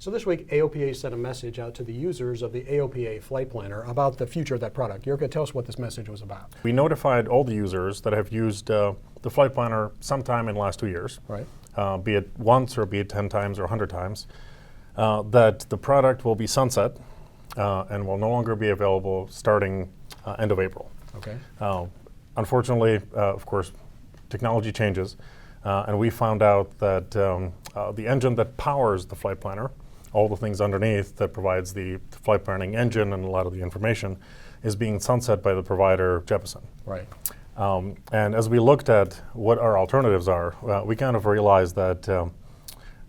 So this week, AOPA sent a message out to the users of the AOPA Flight Planner about the future of that product. Jirka, tell us what this message was about. We notified all the users that have used the Flight Planner sometime in the last 2 years, Right. Be it once or be it 10 times or 100 times, that the product will be sunset and will no longer be available starting end of April. Okay. Unfortunately, of course, technology changes, and we found out that the engine that powers the Flight Planner, all the things underneath that provides the flight planning engine and a lot of the information, is being sunset by the provider Jeppessen. Right. And as we looked at what our alternatives are, we kind of realized that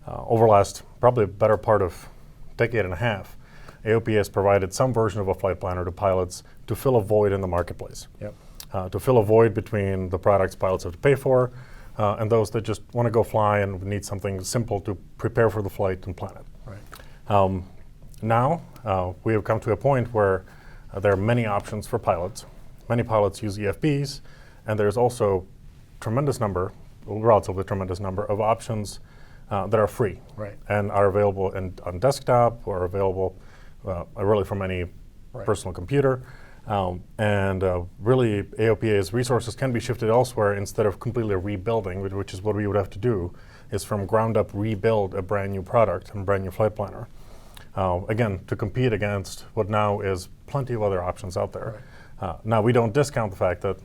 over the last probably a better part of decade and a half, AOPA has provided some version of a flight planner to pilots to fill a void in the marketplace. Yep. To fill a void between the products pilots have to pay for and those that just want to go fly and need something simple to prepare for the flight and plan it. Right. Now, we have come to a point where there are many options for pilots. Many pilots use EFBs, and there's also relatively tremendous number of options that are free, Right. and are available on desktop or available really from any Right. personal computer. And really, AOPA's resources can be shifted elsewhere instead of completely rebuilding, which is what we would have to do, is from ground up rebuild a brand new product and brand new flight planner. Again, to compete against what now is plenty of other options out there. Right. Now, we don't discount the fact that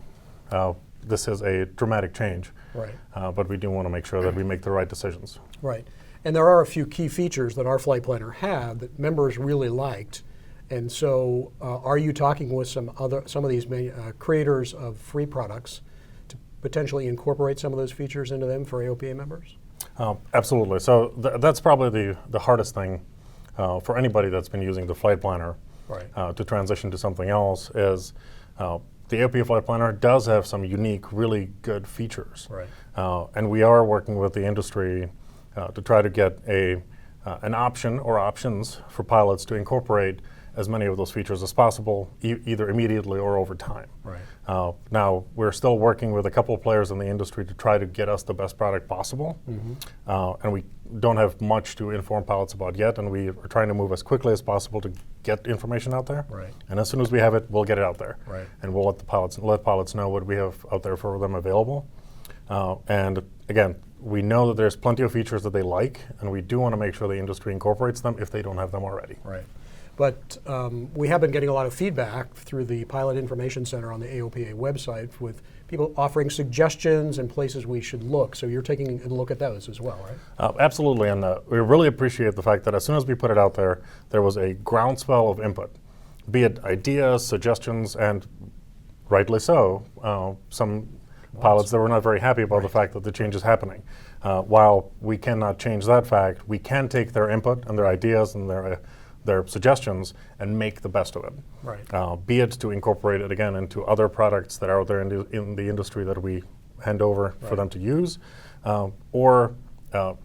this is a dramatic change, Right. but we do want to make sure that we make the right decisions. Right. And there are a few key features that our Flight Planner had that members really liked. And so are you talking with some of these creators of free products to potentially incorporate some of those features into them for AOPA members? Absolutely. So that's probably the hardest thing for anybody that's been using the Flight Planner, Right. to transition to something else is the AOPA Flight Planner does have some unique, really good features. Right. And we are working with the industry to try to get an option or options for pilots to incorporate as many of those features as possible, either immediately or over time. Right. Now, we're still working with a couple of players in the industry to try to get us the best product possible. Mm-hmm. And we don't have much to inform pilots about yet, and we are trying to move as quickly as possible to get information out there. Right. And as soon as we have it, we'll get it out there. Right. And we'll let pilots know what we have out there for them available. And again, we know that there's plenty of features that they like, and we do want to make sure the industry incorporates them if they don't have them already. Right. But we have been getting a lot of feedback through the Pilot Information Center on the AOPA website with people offering suggestions and places we should look. So you're taking a look at those as well, right? Absolutely, and we really appreciate the fact that as soon as we put it out there, there was a groundswell of input, be it ideas, suggestions, and rightly so, some pilots that were not very happy about Right. the fact that the change is happening. While we cannot change that fact, we can take their input and their ideas and their suggestions and make the best of it. Right. Be it to incorporate it again into other products that are out there in the industry that we hand over for Right. them to use, or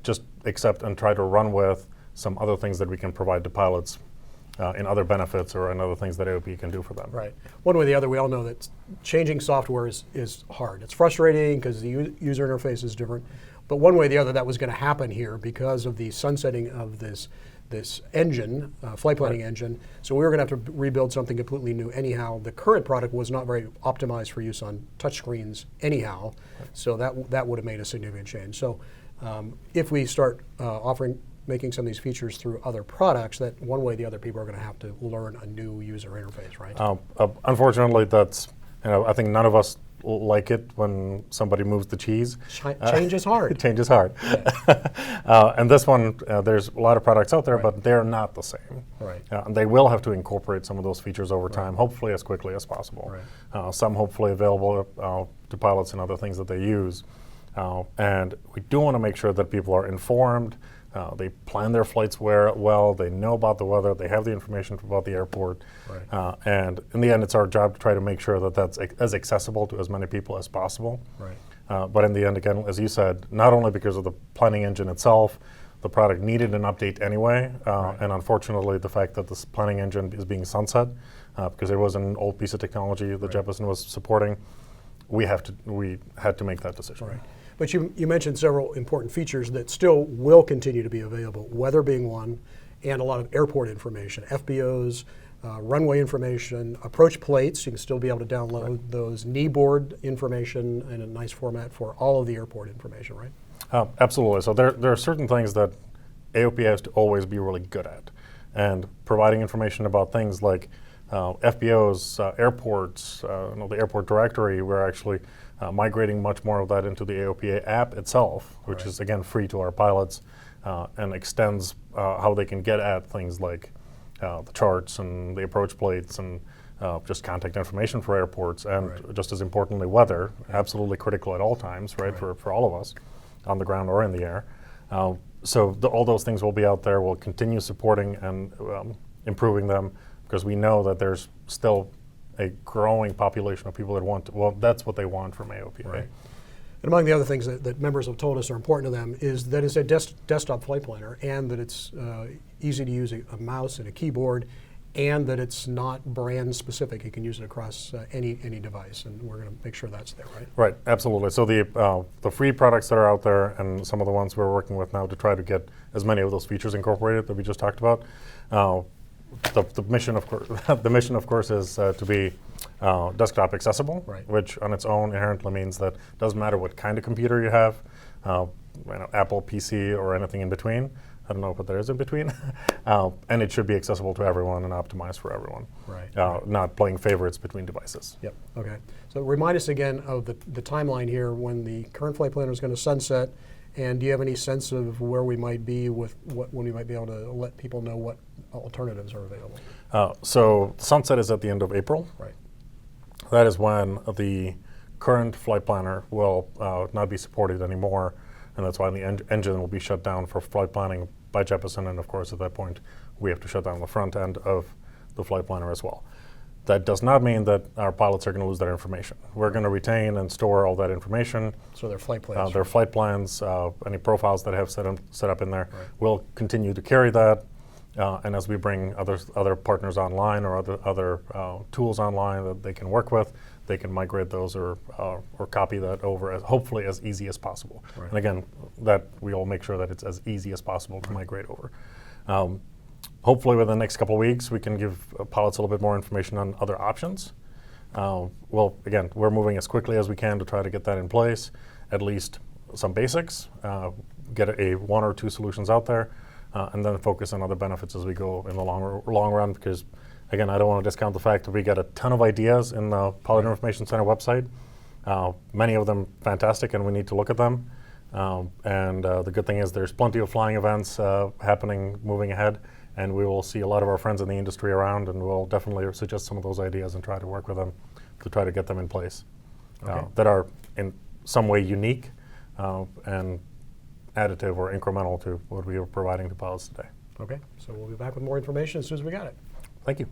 just accept and try to run with some other things that we can provide to pilots in other benefits or in other things that AOP can do for them. Right. One way or the other, we all know that changing software is hard. It's frustrating because the user interface is different. But one way or the other, that was going to happen here because of the sunsetting of this engine, flight planning Right. engine. So we were going to have to rebuild something completely new anyhow. The current product was not very optimized for use on touchscreens anyhow. Right. So that would have made a significant change. So if we start making some of these features through other products, that one way or the other, people are going to have to learn a new user interface, right? Unfortunately, that's, I think none of us like it when somebody moves the cheese. Change is hard. Change is hard. Yeah. And this one, there's a lot of products out there, Right. but they're not the same. Right. And they will have to incorporate some of those features over time, hopefully as quickly as possible. Right. Some hopefully available to pilots and other things that they use. And we do want to make sure that people are informed. They plan their flights well, they know about the weather, they have the information about the airport. Right. And in the end, it's our job to try to make sure that that's as accessible to as many people as possible. Right. But in the end, again, as you said, not only because of the planning engine itself, the product needed an update anyway. Right. And unfortunately, the fact that this planning engine is being sunset, because it was an old piece of technology that Right. Jeppessen was supporting, we had to make that decision. Right. But you mentioned several important features that still will continue to be available, weather being one, and a lot of airport information, FBOs, runway information, approach plates. You can still be able to download those, knee board information in a nice format for all of the airport information, right? Absolutely. So there are certain things that AOPA has to always be really good at, and providing information about things like FBOs, airports, the airport directory. We're actually migrating much more of that into the AOPA app itself, which is again free to our pilots, and extends how they can get at things like the charts and the approach plates and just contact information for airports, and just as importantly, weather, absolutely critical at all times, for all of us, on the ground or in the air. So all those things will be out there. We'll continue supporting and improving them, because we know that there's still a growing population of people that want to, well, that's what they want from AOPA. Right. And among the other things that members have told us are important to them is that it's a desktop flight planner, and that it's easy to use a mouse and a keyboard, and that it's not brand specific. You can use it across any device, and we're going to make sure that's there, right? Right, absolutely. So the free products that are out there, and some of the ones we're working with now to try to get as many of those features incorporated that we just talked about. The mission, of course, is to be desktop accessible, which on its own inherently means that it doesn't matter what kind of computer you have, Apple, PC, or anything in between. I don't know what there is in between. And it should be accessible to everyone and optimized for everyone. Not playing favorites between devices. Yep. Okay. So remind us again of the timeline here when the current flight planner is going to sunset, and do you have any sense of where we might be with when we might be able to let people know what alternatives are available? So sunset is at the end of April. Right. That is when the current flight planner will not be supported anymore, and that's why the engine will be shut down for flight planning by Jeppessen, and of course at that point we have to shut down the front end of the flight planner as well. That does not mean that our pilots are going to lose that information. We're going to retain and store all that information. So their flight plans. Their flight plans, any profiles that have set up in there, we'll continue to carry that. And as we bring other partners online or other tools online that they can work with, they can migrate those or copy that over as hopefully as easy as possible. And again, that we will make sure that it's as easy as possible to migrate over. Hopefully within the next couple of weeks, we can give pilots a little bit more information on other options. Well, again, we're moving as quickly as we can to try to get that in place, at least some basics, get one or two solutions out there, and then focus on other benefits as we go in the long run, because again, I don't want to discount the fact that we get a ton of ideas in the Pilot Information Center website, many of them fantastic, and we need to look at them. And the good thing is there's plenty of flying events happening moving ahead, and we will see a lot of our friends in the industry around, and we'll definitely suggest some of those ideas and try to work with them to try to get them in place that are in some way unique and additive or incremental to what we are providing to pilots today. Okay, so we'll be back with more information as soon as we got it. Thank you.